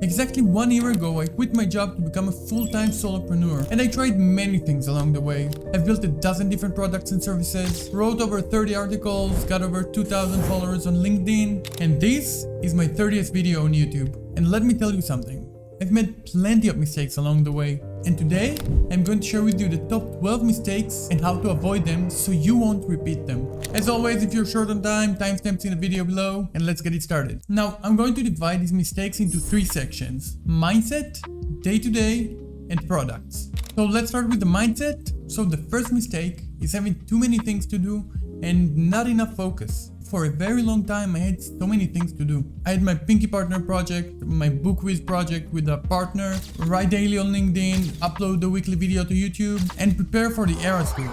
Exactly 1 year ago, I quit my job to become a full-time solopreneur, and I tried many things along the way. I've built a dozen different products and services, wrote over 30 articles, got over 2,000 followers on LinkedIn, and this is my 30th video on YouTube. And let me tell you something, I've made plenty of mistakes along the way, and today I'm going to share with you the top 12 mistakes and how to avoid them so you won't repeat them. As always, if you're short on time, timestamps in the video below, and let's get it started. Now, I'm going to divide these mistakes into 3 sections: mindset, day-to-day, and products. So let's start with the mindset. So the first mistake is having too many things to do and not enough focus. For a very long time, I had so many things to do. I had my Pinky Partner project, my book quiz project with a partner, write daily on LinkedIn, upload the weekly video to YouTube, and prepare for the ERA school.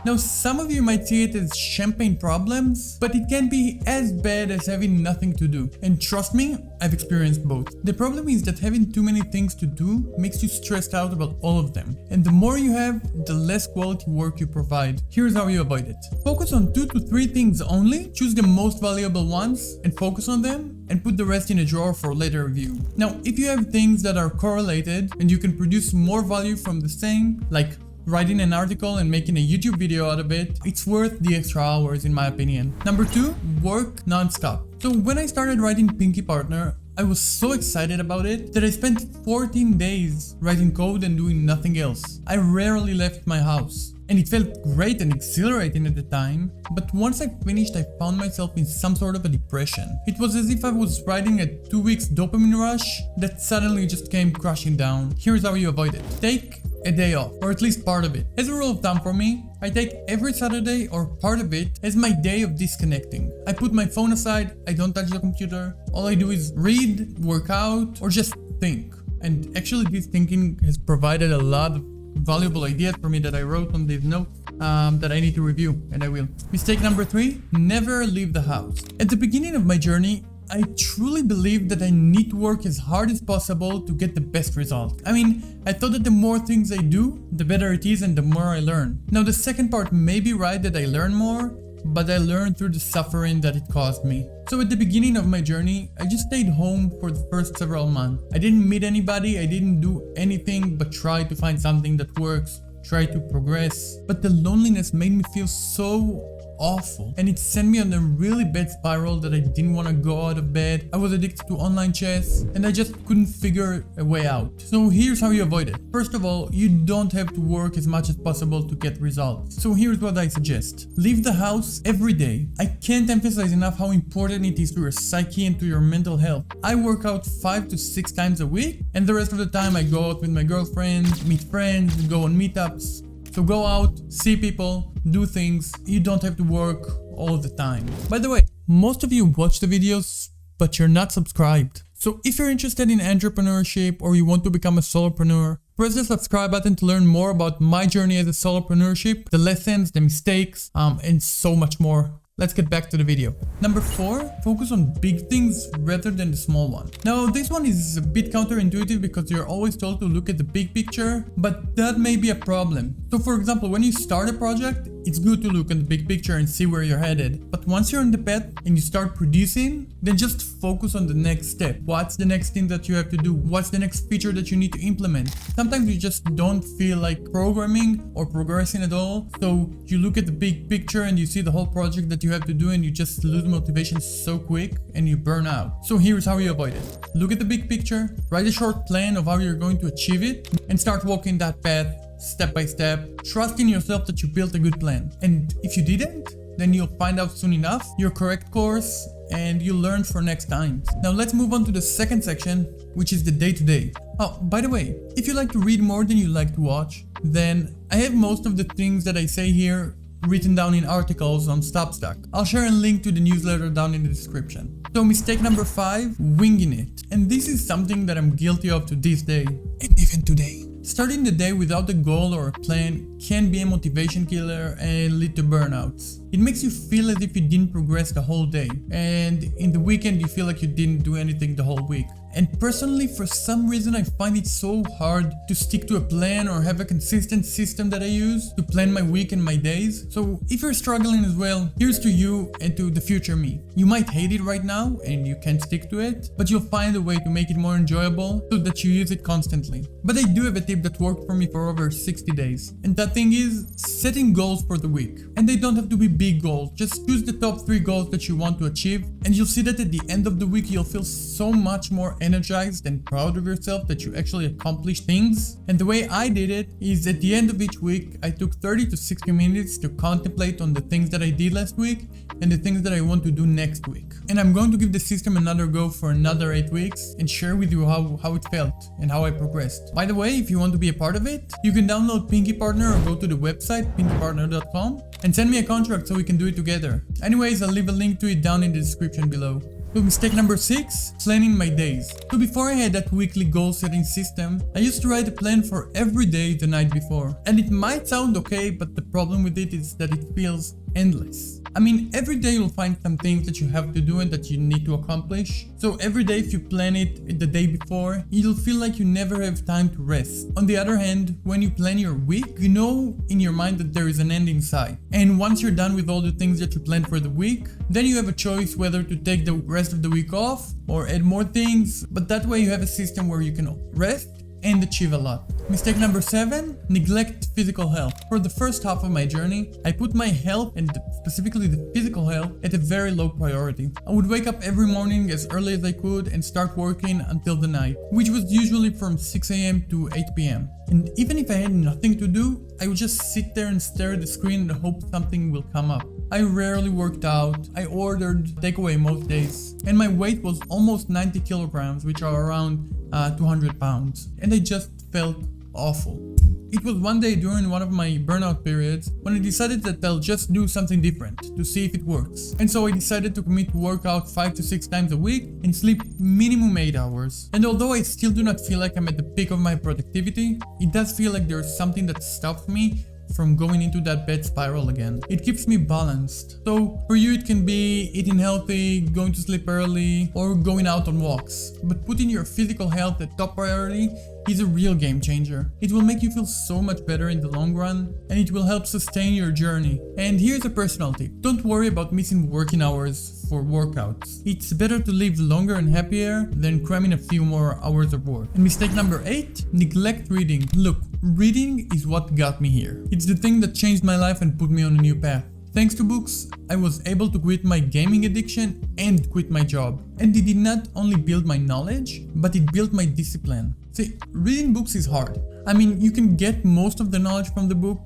Now, some of you might see it as champagne problems, but it can be as bad as having nothing to do. And trust me, I've experienced both. The problem is that having too many things to do makes you stressed out about all of them. And the more you have, the less quality work you provide. Here's how you avoid it. Focus on 2 to 3 things only, choose the most valuable ones and focus on them, and put the rest in a drawer for later review. Now, if you have things that are correlated and you can produce more value from the same, like writing an article and making a YouTube video out of it, it's worth the extra hours in my opinion. Number 2, work non-stop. So when I started writing Pinky Partner, I was so excited about it that I spent 14 days writing code and doing nothing else. I rarely left my house. And it felt great and exhilarating at the time, but once I finished, I found myself in some sort of a depression. It was as if I was riding a 2 weeks dopamine rush that suddenly just came crashing down. Here's how you avoid it. Take a day off, or at least part of it. As a rule of thumb for me, I take every Saturday or part of it as my day of disconnecting. I put my phone aside, I don't touch the computer, all I do is read, work out, or just think. And actually this thinking has provided a lot of valuable ideas for me that I wrote on these notes that I need to review, and I will. Mistake number 3, never leave the house. At the beginning of my journey, I truly believed that I need to work as hard as possible to get the best result. I mean, I thought that the more things I do, the better it is and the more I learn. Now the second part may be right that I learn more, but I learned through the suffering that it caused me. So at the beginning of my journey, I just stayed home for the first several months. I didn't meet anybody, I didn't do anything but try to find something that works, try to progress. But the loneliness made me feel so awful, and it sent me on a really bad spiral that I didn't want to go out of bed. I was addicted to online chess and I just couldn't figure a way out. So here's how you avoid it. First of all, you don't have to work as much as possible to get results. So here's what I suggest. Leave the house every day. I can't emphasize enough how important it is to your psyche and to your mental health. I work out 5 to 6 times a week, and the rest of the time I go out with my girlfriend, meet friends, go on meetups. So go out, see people, do things. You don't have to work all the time. By the way, most of you watch the videos, but you're not subscribed. So if you're interested in entrepreneurship or you want to become a solopreneur, press the subscribe button to learn more about my journey as a solopreneurship, the lessons, the mistakes, and so much more. Let's get back to the video. Number 4, focus on big things rather than the small one. Now, this one is a bit counterintuitive because you're always told to look at the big picture, but that may be a problem. So for example, when you start a project, it's good to look at the big picture and see where you're headed. But once you're on the path and you start producing, then just focus on the next step. What's the next thing that you have to do? What's the next feature that you need to implement? Sometimes you just don't feel like programming or progressing at all. So you look at the big picture and you see the whole project that you have to do, and you just lose motivation so quick and you burn out. So here's how you avoid it. Look at the big picture, write a short plan of how you're going to achieve it, and start walking that path step by step. Trust in yourself that you built a good plan. And if you didn't, then you'll find out soon enough your correct course and you'll learn for next time. Now let's move on to the second section, which is the day-to-day. Oh, by the way, if you like to read more than you like to watch, then I have most of the things that I say here written down in articles on Substack. I'll share a link to the newsletter down in the description. So mistake number 5, winging it. And this is something that I'm guilty of to this day, and even today. Starting the day without a goal or a plan can be a motivation killer and lead to burnouts. It makes you feel as if you didn't progress the whole day, and in the weekend you feel like you didn't do anything the whole week. And personally, for some reason, I find it so hard to stick to a plan or have a consistent system that I use to plan my week and my days. So if you're struggling as well, here's to you and to the future me. You might hate it right now and you can't stick to it, but you'll find a way to make it more enjoyable so that you use it constantly. But I do have a tip that worked for me for over 60 days. And that thing is setting goals for the week. And they don't have to be big goals. Just choose the top 3 goals that you want to achieve, and you'll see that at the end of the week you'll feel so much more energized and proud of yourself that you actually accomplished things. And the way I did it is at the end of each week I took 30 to 60 minutes to contemplate on the things that I did last week and the things that I want to do next week. And I'm going to give the system another go for another 8 weeks and share with you how it felt and how I progressed. By the way, if you want to be a part of it, you can download Pinky Partner or go to the website pinkypartner.com and send me a contract so we can do it together. Anyways, I'll leave a link to it down in the description below. So mistake number 6, planning my days. So before I had that weekly goal setting system, I used to write a plan for every day the night before. And it might sound okay, but the problem with it is that it feels endless. I mean, every day you'll find some things that you have to do and that you need to accomplish. So every day if you plan it the day before, you'll feel like you never have time to rest. On the other hand, when you plan your week, you know in your mind that there is an end in sight. And once you're done with all the things that you planned for the week, then you have a choice whether to take the rest of the week off or add more things. But that way you have a system where you can rest and achieve a lot. Mistake number 7, neglect physical health. For the first half of my journey, I put my health and specifically the physical health at a very low priority. I would wake up every morning as early as I could and start working until the night, which was usually from 6 a.m. to 8 p.m. And even if I had nothing to do, I would just sit there and stare at the screen and hope something will come up. I rarely worked out, I ordered takeaway most days, and my weight was almost 90 kilograms, which are around 200 pounds, and I just felt awful. It was one day during one of my burnout periods when I decided that I'll just do something different to see if it works. And so I decided to commit to work out 5 to 6 times a week and sleep minimum 8 hours. And although I still do not feel like I'm at the peak of my productivity, it does feel like there's something that stops me from going into that bad spiral again. It keeps me balanced. So for you it can be eating healthy, going to sleep early, or going out on walks. But putting your physical health at top priority is a real game changer. It will make you feel so much better in the long run, and it will help sustain your journey. And here's a personal tip. Don't worry about missing working hours for workouts. It's better to live longer and happier than cramming a few more hours of work. And mistake number 8, neglect reading. Look, reading is what got me here. It's the thing that changed my life and put me on a new path. Thanks to books, I was able to quit my gaming addiction and quit my job. And it did not only build my knowledge, but it built my discipline. See, reading books is hard. I mean, you can get most of the knowledge from the book,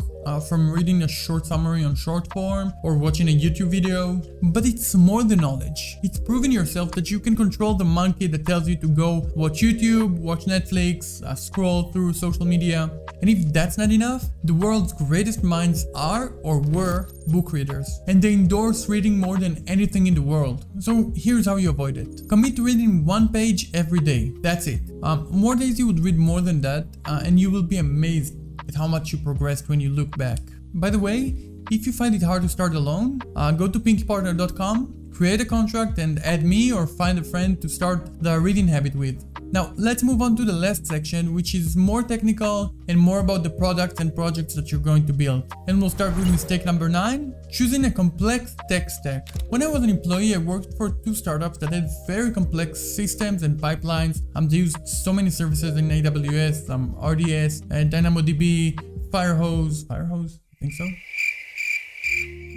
from reading a short summary on Shortform or watching a YouTube video, but it's more than knowledge. It's proving yourself that you can control the monkey that tells you to go watch YouTube, watch Netflix, scroll through social media. And if that's not enough, the world's greatest minds are or were book readers, and they endorse reading more than anything in the world. So here's how you avoid it. Commit to reading 1 page every day. That's it. More days you would read more than that, and you will be amazed at how much you progressed when you look back. By the way, if you find it hard to start alone, go to pinkypartner.com, create a contract and add me or find a friend to start the reading habit with. Now let's move on to the last section, which is more technical and more about the products and projects that you're going to build. And we'll start with mistake number 9, choosing a complex tech stack. When I was an employee, I worked for 2 startups that had very complex systems and pipelines. They used so many services in AWS, RDS, and DynamoDB, Firehose, I think so.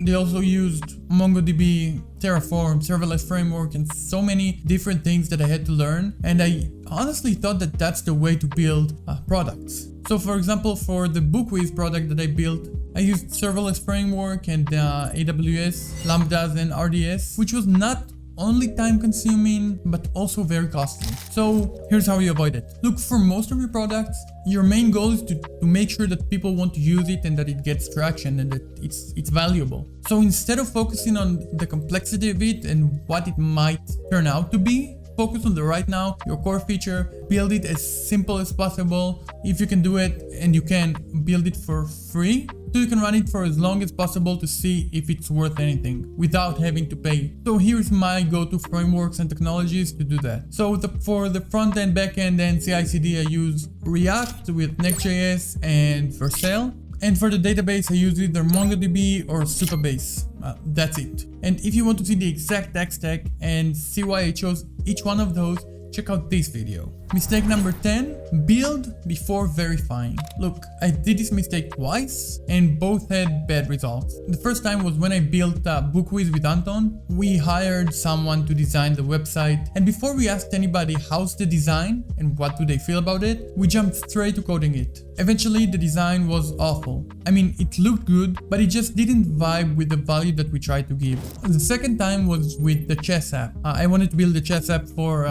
They also used MongoDB, Terraform, serverless framework, and so many different things that I had to learn. And I honestly thought that that's the way to build products. So for example, for the BookWiz product that I built, I used serverless framework and AWS, Lambdas and RDS, which was not only time consuming, but also very costly. So here's how you avoid it. Look, for most of your products, your main goal is to make sure that people want to use it and that it gets traction and that it's valuable. So instead of focusing on the complexity of it and what it might turn out to be, focus on the right now, your core feature, build it as simple as possible. If you can do it, and you can, build it for free, so you can run it for as long as possible to see if it's worth anything without having to pay. So here's my go-to frameworks and technologies to do that. So for the front end, back end, and CI/CD, I use React with Next.js and Vercel. And for the database, I use either MongoDB or Supabase. That's it. And if you want to see the exact tech stack and see why I chose each one of those, check out this video. Mistake number 10, build before verifying. Look, I did this mistake twice and both had bad results. The first time was when I built BookWiz with Anton. We hired someone to design the website, and before we asked anybody how's the design and what do they feel about it, we jumped straight to coding it. Eventually the design was awful. I mean, it looked good, but it just didn't vibe with the value that we tried to give. The second time was with the chess app. I wanted to build a chess app for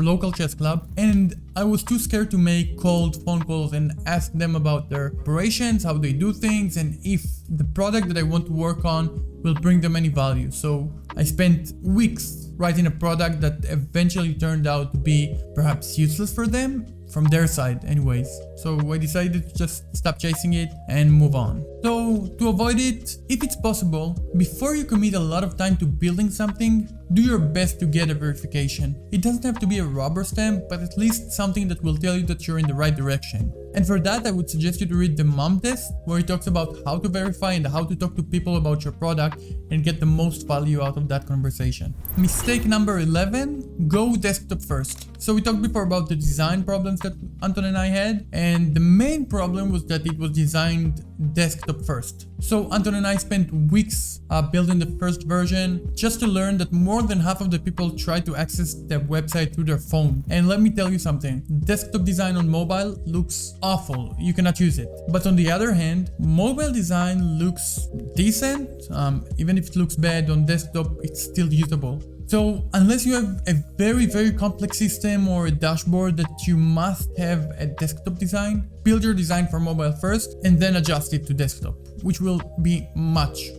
local chess club, and I was too scared to make cold phone calls and ask them about their operations, how they do things, and if the product that I want to work on will bring them any value. So I spent weeks writing a product that eventually turned out to be perhaps useless for them, from their side anyways. So I decided to just stop chasing it and move on. So to avoid it, if it's possible, before you commit a lot of time to building something, do your best to get a verification. It doesn't have to be a rubber stamp, but at least something that will tell you that you're in the right direction. And for that, I would suggest you to read the Mom Test, where it talks about how to verify and how to talk to people about your product and get the most value out of that conversation. Mistake number 11, go desktop first. So we talked before about the design problems that Anton and I had, and the main problem was that it was designed desktop first. So Anton and I spent weeks building the first version just to learn that more than half of the people try to access the website through their phone. And let me tell you something, desktop design on mobile looks awful. You cannot use it. But on the other hand, mobile design looks decent. Even if it looks bad on desktop, it's still usable. So unless you have a very complex system or a dashboard that you must have a desktop design, build your design for mobile first and then adjust it to desktop, which will be much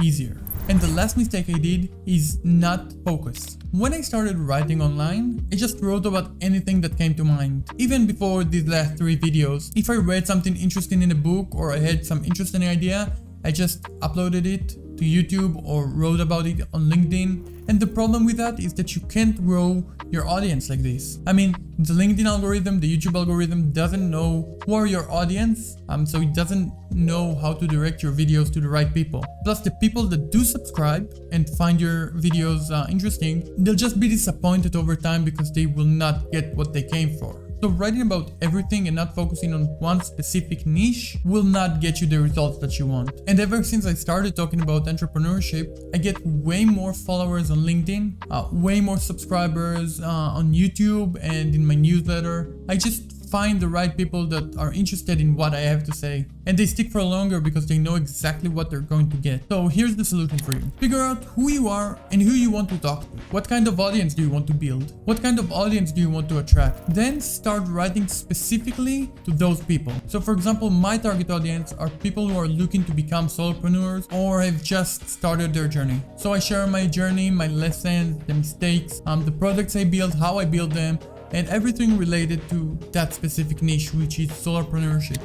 easier. And the last mistake I did is not focus. When I started writing online, I just wrote about anything that came to mind. Even before these last 3 videos, if I read something interesting in a book or I had some interesting idea, I just uploaded it to YouTube or wrote about it on LinkedIn. And the problem with that is that you can't grow your audience like this. I mean, the LinkedIn algorithm, the YouTube algorithm doesn't know who are your audience, so it doesn't know how to direct your videos to the right people. Plus, the people that do subscribe and find your videos interesting, they'll just be disappointed over time because they will not get what they came for. So writing about everything and not focusing on one specific niche will not get you the results that you want. And ever since I started talking about entrepreneurship, I get way more followers on LinkedIn, way more subscribers on YouTube and in my newsletter. I just find the right people that are interested in what I have to say, and they stick for longer because they know exactly what they're going to get. So here's the solution for you. Figure out who you are and who you want to talk to. What kind of audience do you want to build? What kind of audience do you want to attract? Then start writing specifically to those people. So for example, my target audience are people who are looking to become solopreneurs or have just started their journey. So I share my journey, my lessons, the mistakes, the products I build, how I build them, and everything related to that specific niche, which is solopreneurship.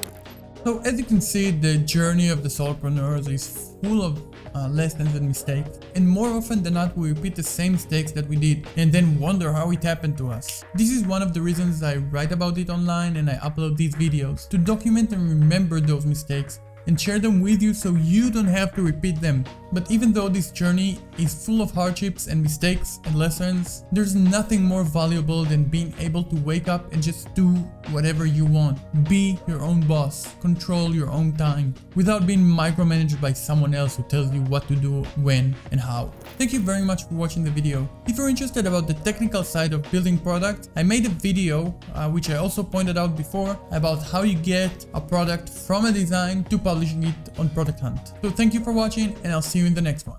So as you can see, the journey of the solopreneurs is full of lessons and mistakes, and more often than not we repeat the same mistakes that we did and then wonder how it happened to us. This is one of the reasons I write about it online and I upload these videos, to document and remember those mistakes and share them with you so you don't have to repeat them. But even though this journey is full of hardships and mistakes and lessons, there's nothing more valuable than being able to wake up and just do whatever you want. Be your own boss, control your own time, without being micromanaged by someone else who tells you what to do, when, and how. Thank you very much for watching the video. If you're interested about the technical side of building products, I made a video, which I also pointed out before, about how you get a product from a design to publishing it on Product Hunt. So thank you for watching, and I'll see you in the next one.